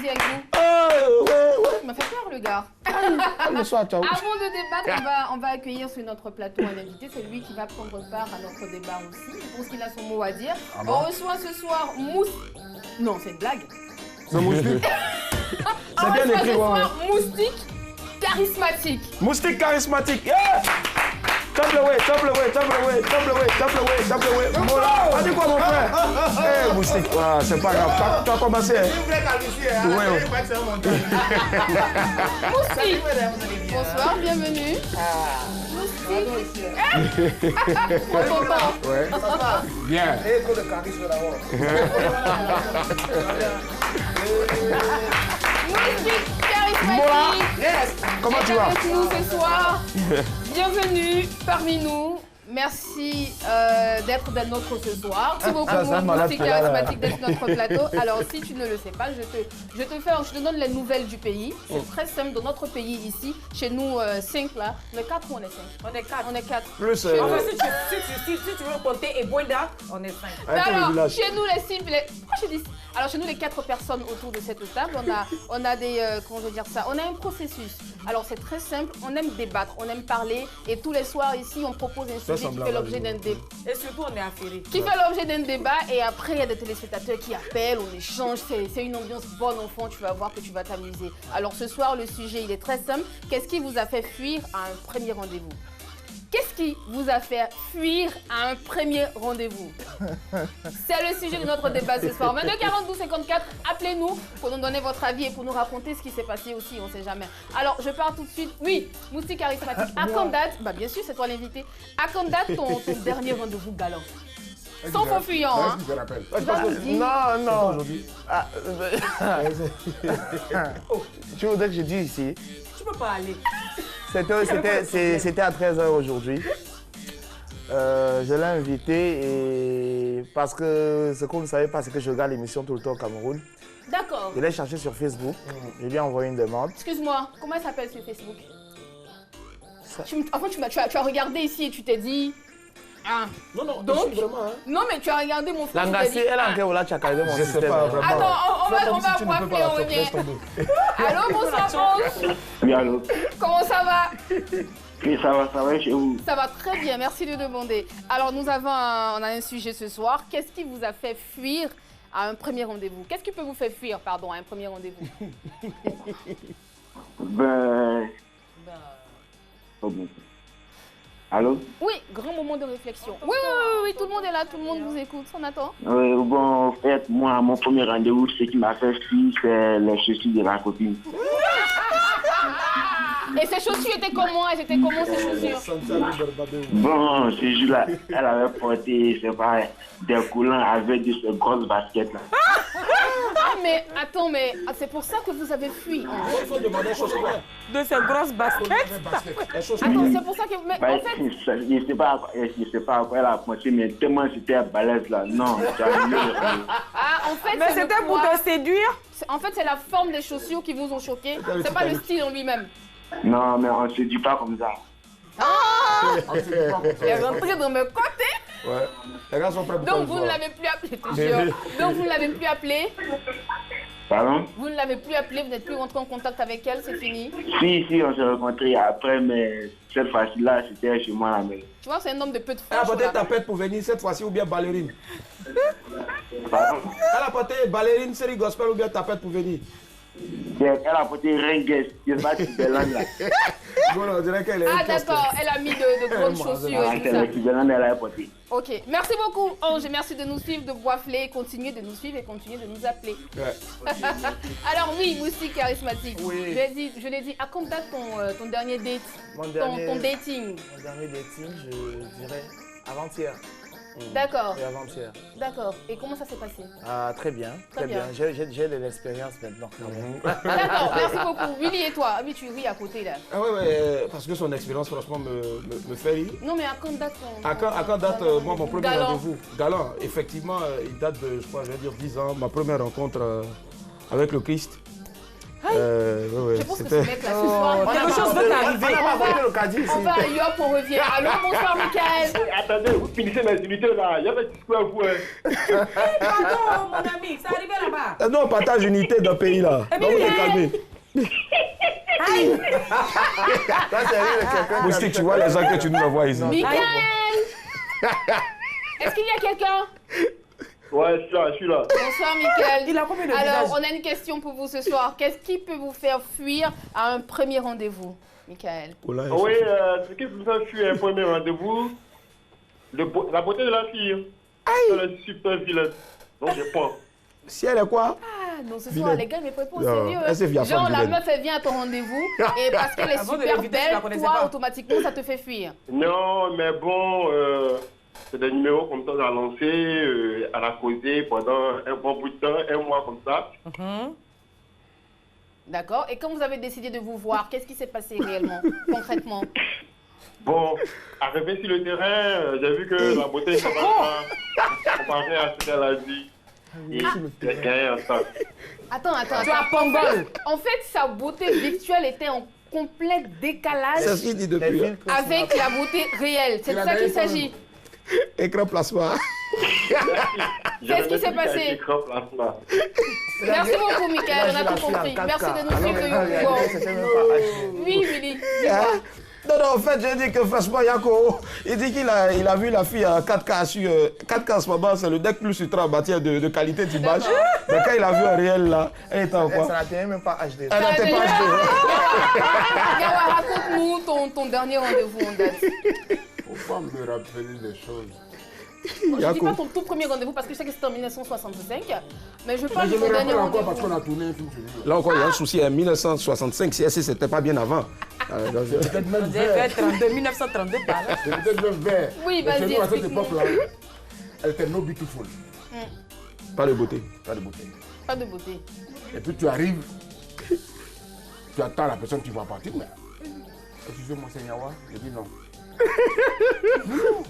dit avec vous? Ouais. Il m'a fait peur, le gars. Bonsoir, ciao. Avant de débattre, on va accueillir sur notre plateau un invité. C'est lui qui va prendre part à notre débat aussi. Je pense qu'il a son mot à dire. Ah bon? On reçoit ce soir Mousse. Non, c'est une blague. C'est Moustique. On bien reçoit écrit, ce ouais. soir Moustique charismatique. Moustique charismatique. Yeah! Top le way, top le way, top le way, top le way, top le way, top le way. Voilà, on dit quoi mon frère? Eh, Moustique, voilà, c'est pas grave. Tu as commencé. Hein? Moustique. Bonsoir, bienvenue. Moustique. Trop content. Ouais. Bien. Et trop de charisme d'abord. Moustique Voilà. charismatique. Yes. Comment tu vas? Avec nous ce soir. Bienvenue parmi nous. Merci d'être dans notre ce soir. Merci beaucoup, Moustique charismatique, d'être sur notre plateau. Alors, si tu ne le sais pas, je te donne les nouvelles du pays. C'est très simple. Dans notre pays ici, chez nous, 5 là. On est 4 ou on est 5? On est 4. On est 4. Plus. Enfin, si tu veux compter Eboinda, on est 5. Alors, chez nous, les simples. Pourquoi je dis ça? Alors, chez nous, les 4 personnes autour de cette table, on a des. Comment je veux dire ça? On a un processus. Alors, c'est très simple. On aime débattre, on aime parler. Et tous les soirs, ici, on propose un sujet qui fait l'objet d'un débat. Et surtout, on est affairés. Qui fait l'objet d'un débat. Et après, il y a des téléspectateurs qui appellent, on échange. C'est une ambiance bonne enfant. Tu vas voir que tu vas t'amuser. Alors, ce soir, le sujet, il est très simple. Qu'est-ce qui vous a fait fuir à un premier rendez-vous? Qu'est-ce qui vous a fait fuir à un premier rendez-vous? C'est le sujet de notre débat ce soir. 22 42 54, appelez-nous pour nous donner votre avis et pour nous raconter ce qui s'est passé aussi, on ne sait jamais. Alors, je pars tout de suite. Oui, Moustique charismatique. À quand date? Bah bien sûr, c'est toi l'invité. À quand date ton dernier rendez-vous galant? Sans faux fuyant, hein? Non, non. Ah, tu voudrais que je dise ici? Tu peux pas aller. C'était à 13h aujourd'hui. Je l'ai invité et parce que ce qu'on ne savait pas, c'est que je regarde l'émission tout le temps au Cameroun. D'accord. Je l'ai cherché sur Facebook. Je lui ai envoyé une demande. Excuse-moi, comment elle s'appelle sur Facebook? Enfin, tu as regardé ici et tu t'es dit... Ah. Non, donc, vraiment. Hein. Non, mais tu as regardé mon frère. L'angassé, elle a encore là, tu as calé mon système. Je sais pas, vraiment. Attends, on va appeler, on revient. Allô, bonsoir, Rose. Oui, allô. Comment ça va? Oui, ça va chez vous? Ça va très bien, merci de demander. Alors, on a un sujet ce soir. Qu'est-ce qui vous a fait fuir à un premier rendez-vous? Qu'est-ce qui peut vous faire fuir, pardon, à un premier rendez-vous? Oh bon. Allô? Oui, grand moment de réflexion. Oui, tout le monde est là, tout le monde vous écoute. On attend. Bon, en fait, moi, mon premier rendez-vous, ce qui m'a fait fuir, c'est les chaussures de la copine. Et ces chaussures étaient comment? Elles étaient comment, ces chaussures? Bon, ce jour-là, elle avait porté, c'est pas, des collants avec de ces grosses baskets là. Ah, mais attends, mais c'est pour ça que vous avez fui. Il faut demander chaussures. De ces grosses baskets. Attends, c'est pour ça que... Mais Bah, en fait... je sais pas à quoi elle a pensé, mais tellement c'était balèze là. Non, j'ai annulé le rendez-vous. Ah, en fait, Mais c'était pour te séduire. En fait, c'est la forme des chaussures qui vous ont choqué. C'est pas le style en lui-même. Non, mais on ne se dit pas comme ça. Ah! Il est rentré dans mes côtés. Ouais. Les gars sont prêts pour Donc vous ne l'avez plus appelé, je te jure. Donc vous ne l'avez plus appelé. Pardon? Vous ne l'avez plus appelé, vous n'êtes plus rentré en contact avec elle, c'est fini. Si, on s'est rencontrés après, mais cette fois-ci-là, c'était chez moi à la maison. Tu vois, c'est un homme de peu de Elle a force. porté tapette pour venir cette fois-ci ou bien ballerine? Pardon? Elle a porté ballerine, série gospel ou bien tapette pour venir? Elle a porté ringues, je ne sais pas si c'est l'angle là. Bon, on dirait qu'elle est. Ah d'accord, elle a mis de grandes chaussures et tout ça. C'est l'angle elle a porté. Ok, merci beaucoup Ange, merci de nous suivre, de boifler, continuez de nous suivre et continuez de nous appeler. Ouais. Alors oui, Moustique charismatique, Oui. je l'ai dit, à quand date ton dernier date, Mon ton dernier dating? dating, je dirais avant-hier. D'accord, Oui, avant-hier. d'accord. Et comment ça s'est passé? Ah, très bien, très bien. J'ai de l'expérience maintenant. D'accord, merci beaucoup. Willy et toi? Ah oui, tu ris à côté là. Ah ouais, parce que son expérience franchement me fait rire. Non mais à quand date ton... À quand date moi mon premier Galant. rendez-vous? Galant, effectivement, il date de, je crois, je vais dire 10 ans, ma première rencontre avec le Christ. Je pense que ce mec-là, ce soir, Quelque chose peut t'arriver. On a voté le caddie ici. on va à Yop, on revient. Allô, bonsoir, Michael. Attendez, vous finissez mes unités là. Il y a pas de discours à vous. Pardon, mon ami, c'est arrivé là-bas. Non, on partage unité d'un pays là. Donc, vous êtes calmés. Ça, c'est rien de quelqu'un. Moustique, tu vois les gens que tu nous envoies ici. Michael. Est-ce qu'il y a quelqu'un? Ouais, je suis là. Bonsoir, Michael. Il a combien de Alors, visages? on a une question pour vous ce soir. Qu'est-ce qui peut vous faire fuir à un premier rendez-vous, Michael? Oui, ce qui vous a fait un premier rendez-vous, la beauté de la fille. Elle est super vilaine. Donc je pense. Si elle est quoi? Ah non, ce soir, les gars, mais pas au Non, sérieux. elle s'est via Genre, femme la vilaine. meuf, elle vient à ton rendez-vous et parce qu'elle est Avant de super l'inviter, tu la belle, connaissais toi, pas. automatiquement, ça te fait fuir. Non, mais bon, c'est des numéros comme ça, on a lancé, elle a causé pendant un bon bout de temps, un mois comme ça. D'accord. Et quand vous avez décidé de vous voir, qu'est-ce qui s'est passé réellement, concrètement? Bon, arrivé sur le terrain, j'ai vu que la beauté n'était pas comparée à ce qu'elle a dit. Et j'ai gagné un sac. Attends. Tu as Pongol. En fait, sa beauté virtuelle était en complet décalage C'est ce qu'il dit depuis. hein. avec la beauté réelle. C'est de ça qu'il s'agit. Écran plasma. Qu'est-ce qui s'est passé? Merci beaucoup, Michael. On a tout compris. Merci de nous suivre de YouGo. Oui, Willy. dis-moi. Non, en fait, j'ai dit que franchement, Yako, il dit qu'il a vu la fille en 4K sur 4K en ce moment, c'est le deck plus ultra en matière de qualité d'image. Mais quand il a vu en réel, là, elle était en Ça quoi? n'atteignait même pas HD. Elle n'était pas acheté. Yawa, raconte-nous ton dernier rendez-vous en date. Faut pas me rappeler des choses. Bon, je ne dis pas ton tout premier rendez-vous parce que je sais que c'était en 1965, mais je parle Mais de je me ton dernier rappelle encore parce qu'on rendez-vous. a tourné un film sur lui. Là encore, il y a un souci. En 1965, si c'était pas bien avant. Peut-être même J'ai fait vert. 32, 1932 par là. C'est peut-être même vert. Oui, Mais vas-y, chez nous, à cette explique-nous. époque-là, elle était no beautiful. Pas de beauté. Pas de beauté. Pas de beauté. Et puis tu arrives, tu attends la personne qui va partir, mais excusez-moi, c'est Yawa. Je dis non. Non.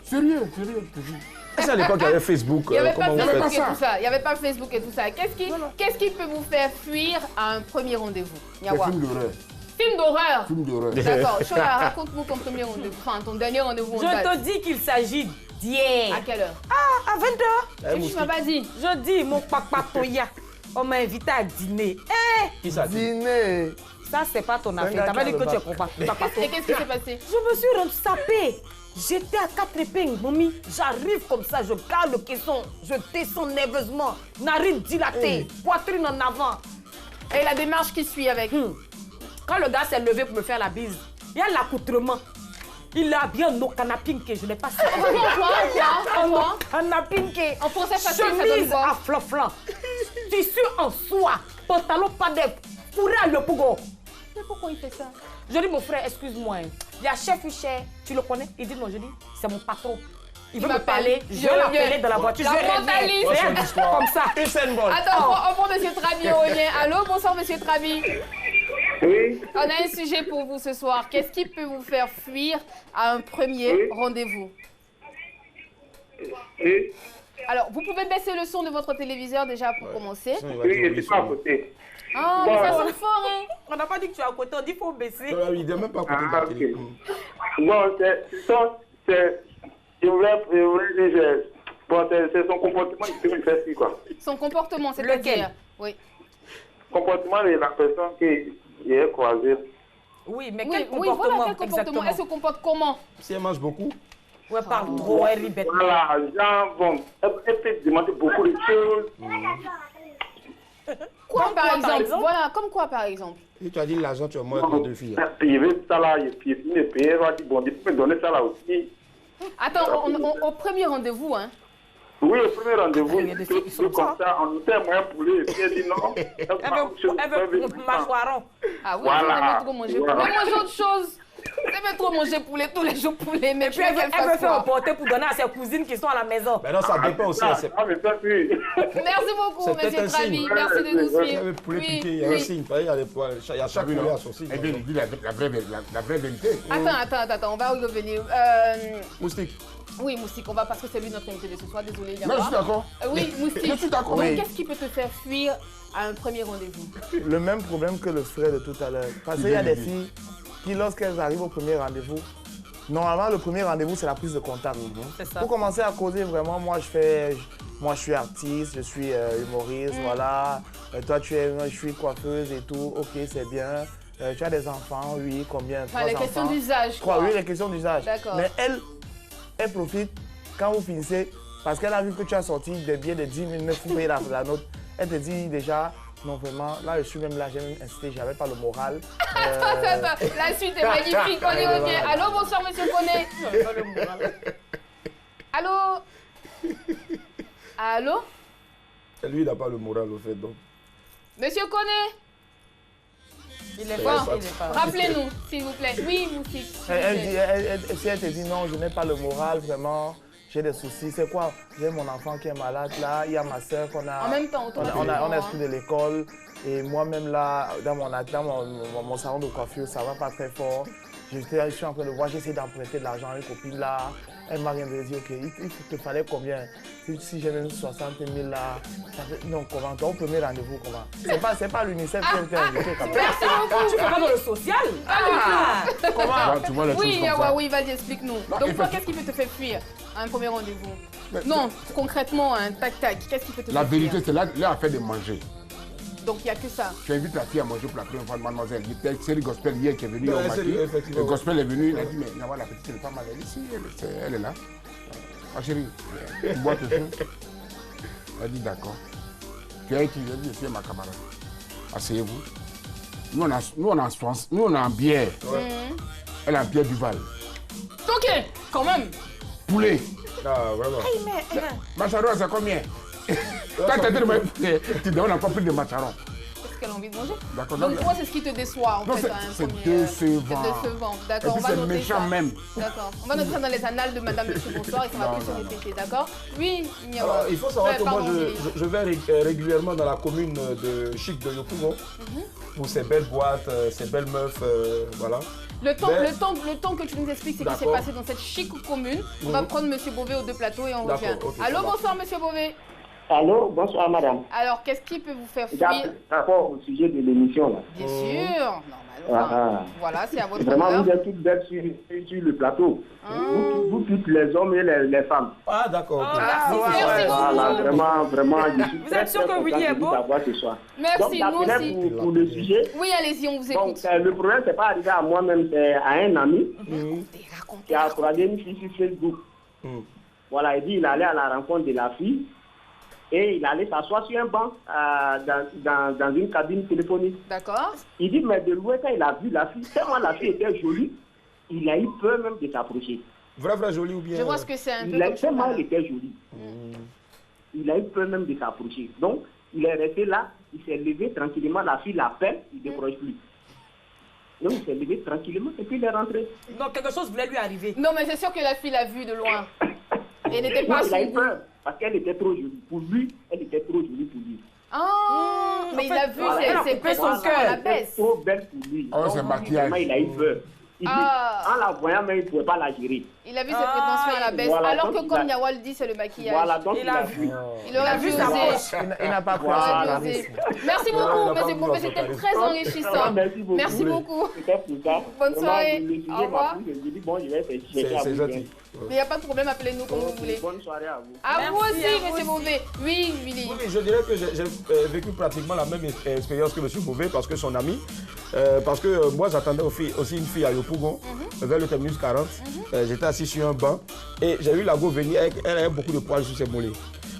Sérieux, je te dis. C'est à l'époque, il y avait Facebook. Il n'y avait pas comment vous Facebook faites? et tout ça. Il n'y avait pas Facebook et tout ça. Qu'est-ce qui peut vous faire fuir à un premier rendez-vous, C'est Yawa? film d'horreur. Film d'horreur. Film d'horreur. D'accord. Shola, raconte-nous ton premier rendez-vous, enfin ton dernier rendez-vous en Je date. te dis qu'il s'agit d'hier. À quelle heure? À 20h. Tu m'as pas dit. Je dis, mon papa Toya, on m'a invité à dîner. Qui ça dit? Dîner. Ça, c'est pas ton un affaire. gars T'as pas qui dit a que le tu es bac. compas. Papa Et qu'est-ce qui s'est passé? Je me suis rensapée. J'étais à 4 épingles, mamie. J'arrive comme ça, je garde le caisson. Je descends nerveusement. Narine dilatée, poitrine en avant. Et la démarche qui suit avec? Quand le gars s'est levé pour me faire la bise, il y a l'accoutrement. Il a bien nos canapinques, je n'ai pas su. Quoi? Canapinque. En français facile, ça donne Chemise quoi? à floflan. Tissu en soie. Pantalon pas d'œuf. Fourré à le pougon. Mais pourquoi il fait ça? Je dis, mon frère, excuse-moi. Il y a chef Hucher, tu le connais? Il dit, non, je dis, c'est mon patron. Il veut me m'appelle. parler, je vais l'appeler dans la voiture. La Je vais mentaliste. revenir. Comme ça. Usain Bolt. Attends, on prend Monsieur Trabi au lien. Allô, bonsoir Monsieur Trabi. Oui, On a un sujet pour vous ce soir. Qu'est-ce qui peut vous faire fuir à un premier rendez-vous? oui, Alors, vous pouvez baisser le son de votre téléviseur déjà pour commencer. oui, je suis pas à côté. Ah, mais ça sonne fort, hein? On n'a pas dit que tu es à côté, on dit qu'il faut baisser. Il n'est même pas à côté de Ah, la ok. télé. Bon, je voulais dire, bon, c'est son comportement qui me fait ci, quoi. Son comportement, c'est Lequel? Oui. Comportement de la personne qui est croisée. Oui, mais Oui, quel oui, comportement voilà, quel comportement. exactement? Elle se comporte comment? Si elle mange beaucoup, Ouais, parle trop, elle rit bêtement. Voilà, genre, bon, elle peut demander beaucoup de choses. Quoi, Comme par quoi, exemple? par exemple? Voilà, comme quoi, par exemple? si tu as dit l'argent, tu as moins que deux filles. Il veut ça là, et puis il me paye, elle va dire, bon, tu peux me donner ça là aussi. Attends, au premier rendez-vous, hein? Oui, au premier rendez-vous, Il y a des filles qui sont comme ça, on était un moyen pour lui, et puis elle dit non. Elle veut mâchoiron. Ah oui, Voilà, vous avez trop mangé. Vous voilà. pouvez manger autre chose. Elle veut trop manger poulet tous les jours, poulet. Mais Et puis elle veut faire emporter pour donner à ses cousines qui sont à la maison. Mais non, ça dépend aussi. Ah, mais ça, oui. Merci beaucoup, C'est peut-être monsieur un signe. Travi. Merci de nous Il y suivre. avait poulet piqué, il y a un signe. Il y a chaque poulet à son signe. Eh bien, il dit la vraie vérité. Attends, on va y revenir. Moustique. Oui, Moustique, on va parce que c'est lui notre invité de ce soir. Désolé, Non, je suis d'accord. Oui, Moustique. Je suis d'accord. Donc, Oui. qu'est-ce qui peut te faire fuir à un premier rendez-vous? Le même problème que le frère de tout à l'heure. Parce qu'il y a des filles qui, lorsqu'elles arrivent au premier rendez-vous, normalement, le premier rendez-vous, c'est la prise de contact. C'est ça. Pour commencer à causer, vraiment, moi, je suis artiste, je suis humoriste, voilà. Toi, je suis coiffeuse et tout. Ok, c'est bien. Tu as des enfants, oui, combien? Enfin, les questions d'usage, quoi. Oui, les questions d'usage. D'accord. Mais elle profite quand vous finissez, parce qu'elle a vu que tu as sorti des billets de 10 000, 9 000 la note. Elle te dit déjà, non vraiment, là je suis même là, j'ai même incité, j'avais pas le moral. Attends, la suite est magnifique, on y revient. Allô, bonsoir, monsieur Koné. Allô? Allô? Lui, il n'a pas le moral, au fait, donc. Monsieur Koné? Il est Bon, pas. Il est pas. rappelez-nous, s'il vous plaît. Oui, Moustique. Si elle te dit non, je n'ai pas le moral, vraiment, j'ai des soucis, c'est quoi? J'ai mon enfant qui est malade là, il y a ma soeur qu'on a. En même temps, on a exclu de l'école. Et moi-même là, dans mon salon de coiffure, ça va pas très fort. Je suis en train de voir, j'essaie d'emprunter de l'argent à une copine là. Elle m'a rien dit, ok, il te fallait combien? Si j'ai même 60 000 là, ça fait, non, comment? Au premier rendez-vous, comment? C'est pas l'UNICEF qui t'a invité comme ça. Merci beaucoup. Tu fais pas dans le social? Comment? Tu vois les Oui, choses comme Yawa, ça. oui, vas-y, explique-nous. Donc, toi, effectivement. qu'est-ce qui peut te faire fuir à un premier rendez-vous? Mais Non, concrètement, un tac-tac, qu'est-ce qui peut te La faire fuir? vérité, c'est là l'affaire de manger. Donc, il n'y a que ça. Tu invites la fille à manger pour la première fois, mademoiselle. C'est le gospel hier qui est venu Ouais, au c'est matin. lui, effectivement. Le gospel est venu, il a dit, mais Nawa, la petite, elle est pas mal. Elle dit, si, elle est là. Ma chérie, tu bois tout ça. Elle dit, d'accord. Tu as étudié, elle dit, je suis ma camarade. Asseyez-vous. Nous, on a en bière. Elle a en bière Duval. Ok, quand même. Poulet. Ah, vraiment. Macharon, c'est combien? Quand tu as dit de manger poulet, tu donnes encore plus de macharon. Qu'est-ce qu'elle a envie de manger? D'accord. Donc, toi, c'est ce qui te déçoit, en Non, fait. c'est- à un c'est premier, décevant. C'est décevant, Et d'accord. puis On va c'est noter méchant ça. même. D'accord. On va noter ça dans les annales de Madame Monsieur Bonsoir et ça va plus se répéter, d'accord? Oui, Nyawa. Alors, il faut savoir Ouais, que moi, pardon, Billy. je vais régulièrement dans la commune de Chic de Yopougon pour ces belles boîtes, ces belles meufs, voilà. Le temps que tu nous expliques ce qui s'est D'accord. passé dans cette chic commune, on va prendre Monsieur Beauvais aux deux plateaux et on D'accord, revient. ok, ça Allô, marche. bonsoir Monsieur Beauvais. Allô, bonsoir madame. Alors, qu'est-ce qui peut vous faire fuir? Par rapport au sujet de l'émission là. Bien sûr, normalement. Voilà, c'est à votre Vraiment, honneur. vous êtes toutes belles sur le plateau. Vous toutes les hommes et les femmes. Ah, d'accord. ok. Merci Voilà, beaucoup. vraiment, je suis Vous très, êtes sûr très que Willy content est de beau? vous avoir ce soir. Merci, Donc, nous d'après aussi. pour le sujet, Oui, allez-y, on vous donc, écoute. le problème, c'est pas arrivé à moi-même, c'est à un ami Racontez. qui a croisé une fille sur Facebook. Voilà, il dit il allait à la rencontre de la fille et il allait s'asseoir sur un banc dans une cabine téléphonique. D'accord. Il dit, mais de loin, quand il a vu la fille, tellement la fille était jolie, il a eu peur même de s'approcher. Vrai, joli ou bien? Je vois ce que c'est un peu Il a comme ça. tellement voilà. elle était jolie. Il a eu peur même de s'approcher. Donc, il est resté là, il s'est levé tranquillement, la fille l'appelle, il ne décroche plus. Donc, il s'est levé tranquillement et puis il est rentré. Donc quelque chose voulait lui arriver. Non, mais c'est sûr que la fille l'a vu de loin. Et n'était Non, pas il a son eu goût. peur parce qu'elle était trop jolie. Pour lui, elle était trop jolie pour lui. Ah, mais il a vu voilà, ses elle a ses son prétentions cœur. à la Elle était baisse. trop belle pour lui. Oh, Donc, c'est lui, maquillage. vraiment, il a eu peur. Il dit, Ah. en la voyant, mais il ne pouvait pas la gérer. Il a vu ses prétentions à la baisse. Voilà, Alors donc que il comme a- Nyawal dit, c'est le maquillage. Voilà, donc Il a vu. Il aurait dû vu sa oser. Il n'a pas cru Il à son aurait dû charisme. oser. Merci beaucoup, il a pas monsieur voulu Beauvais. son C'était charisme. très enrichissant. Merci beaucoup. C'était pour ça. Bonne Vraiment, soirée. le sujet Au m'a revoir. plu, je me dis, bon, je vais chercher à C'est vous gentil. joindre. Il n'y a pas de problème, appelez-nous comme vous voulez. Bonne soirée à vous. À vous Merci, aussi, à vous monsieur aussi. Beauvais. Oui, Willy. Oui, je dirais que j'ai vécu pratiquement la même expérience que M. Beauvais parce que son ami, parce que moi j'attendais aussi une fille à Yopougon, vers le terminus 40. J'étais assis sur un banc et j'ai eu la go venir, elle avait beaucoup de poils sur ses mollets.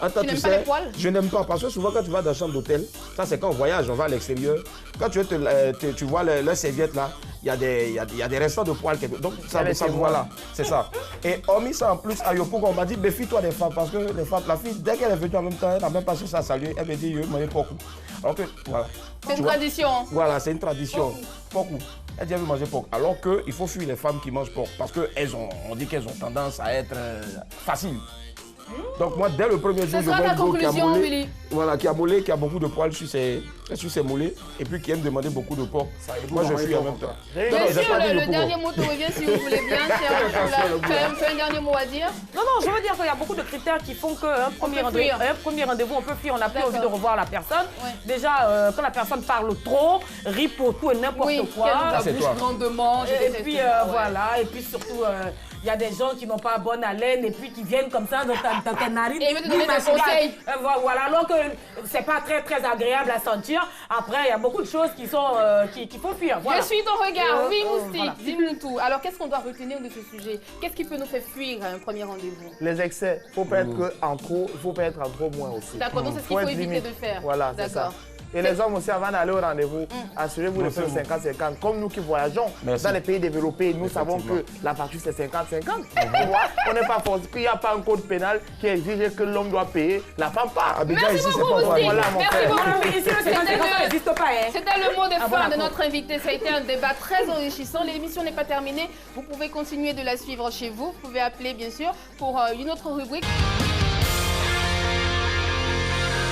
Attends, Tu n'aimes pas les poils? je n'aime pas parce que souvent quand tu vas dans la chambre d'hôtel, ça c'est quand on voyage, on va à l'extérieur. Quand tu vois les serviettes là, il y a des restants de poils. Donc ça voilà, c'est ça. Et hormis ça en plus, à Yopougon, on m'a dit méfie-toi des femmes parce que les femmes, la fille, dès qu'elle est venue en même temps, elle n'a même pas cherché à saluer, elle me dit je m'en ai pas. Alors que voilà. C'est une tradition. Voilà, c'est une tradition. Beaucoup. Elle dit elle veut manger porc. Alors qu'il faut fuir les femmes qui mangent porc parce qu'on dit qu'elles ont tendance à être faciles. Donc moi, dès le premier jour, je vois une go qui a mollé, voilà, qui a beaucoup de poils sur ses mollets et puis qui aime demander beaucoup de porc. Moi, je fuis en même temps. Bien sûr, le dernier mot te revient si vous voulez bien. Tu as un dernier mot à dire? Non, je veux dire qu'il y a beaucoup de critères qui font qu'un premier rendez-vous, on peut fuir, on n'a plus envie de revoir la personne. Ouais. Déjà, quand la personne parle trop, rit pour tout et n'importe quoi. Qu'elle nous bouge grandement. Et puis voilà, et puis surtout, il y a des gens qui n'ont pas bonne haleine et puis qui viennent comme ça dans ta narine. Et ils veulent te donner des conseils. Voilà, alors que c'est pas très très agréable à sentir. Après, il y a beaucoup de choses qui sont qu'il faut fuir. Voilà. Je suis ton regard, oui Moustique, voilà. dis-nous tout. Alors qu'est-ce qu'on doit retenir de ce sujet? Qu'est-ce qui peut nous faire fuir à un premier rendez-vous? Les excès, il ne faut pas être en trop, il faut pas être en trop moins aussi. D'accord, donc c'est ce qu'il faut éviter de faire. Voilà, c'est ça. Et les hommes aussi, avant d'aller au rendez-vous, assurez-vous de faire 50-50. Comme nous qui voyageons dans les pays développés, nous savons que la partie c'est 50-50. On n'est pas forcé, qu'il n'y a pas un code pénal qui exige que l'homme doit payer, la femme pas. Merci beaucoup, Moustique. Merci beaucoup. C'était le mot de fin de notre invité. Ça a été un débat très enrichissant. L'émission n'est pas terminée. Vous pouvez continuer de la suivre chez vous. Vous pouvez appeler, bien sûr, pour une autre rubrique.